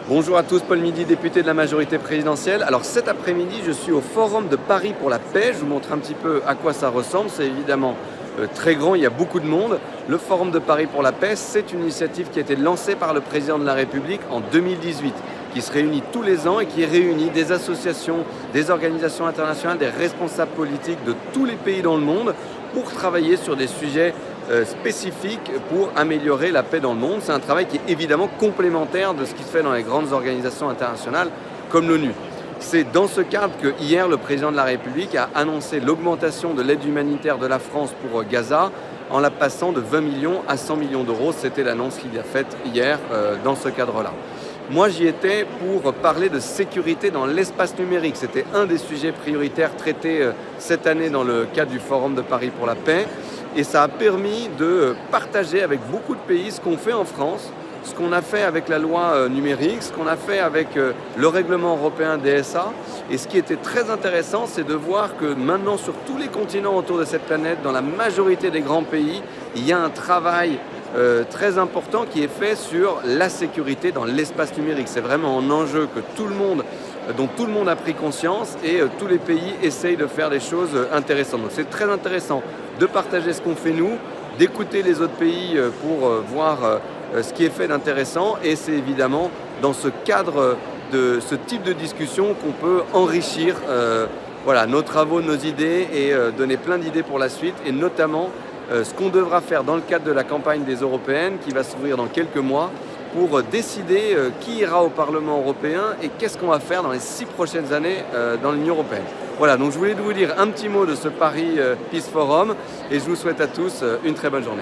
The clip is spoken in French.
Bonjour à tous, Paul Midi, député de la majorité présidentielle. Alors cet après-midi, je suis au Forum de Paris pour la paix. Je vous montre un petit peu à quoi ça ressemble. C'est évidemment très grand, il y a beaucoup de monde. Le Forum de Paris pour la paix, c'est une initiative qui a été lancée par le président de la République en 2018, qui se réunit tous les ans et qui réunit des associations, des organisations internationales, des responsables politiques de tous les pays dans le monde pour travailler sur des sujets spécifiques pour améliorer la paix dans le monde. C'est un travail qui est évidemment complémentaire de ce qui se fait dans les grandes organisations internationales comme l'ONU. C'est dans ce cadre que hier, le président de la République a annoncé l'augmentation de l'aide humanitaire de la France pour Gaza en la passant de 20 millions à 100 millions d'euros. C'était l'annonce qu'il a faite hier dans ce cadre-là. Moi, j'y étais pour parler de sécurité dans l'espace numérique. C'était un des sujets prioritaires traités cette année dans le cadre du Forum de Paris pour la paix. Et ça a permis de partager avec beaucoup de pays ce qu'on fait en France, ce qu'on a fait avec la loi numérique, ce qu'on a fait avec le règlement européen DSA. Et ce qui était très intéressant, c'est de voir que maintenant, sur tous les continents autour de cette planète, dans la majorité des grands pays, il y a un travail très important qui est fait sur la sécurité dans l'espace numérique. C'est vraiment un enjeu dont tout le monde a pris conscience et tous les pays essayent de faire des choses intéressantes. Donc c'est très intéressant de partager ce qu'on fait nous, d'écouter les autres pays pour voir ce qui est fait d'intéressant, et c'est évidemment dans ce cadre de ce type de discussion qu'on peut enrichir nos travaux, nos idées et donner plein d'idées pour la suite, et notamment ce qu'on devra faire dans le cadre de la campagne des Européennes qui va s'ouvrir dans quelques mois pour décider qui ira au Parlement européen et qu'est-ce qu'on va faire dans les 6 prochaines années dans l'Union européenne. Voilà, donc je voulais vous dire un petit mot de ce Paris Peace Forum et je vous souhaite à tous une très bonne journée.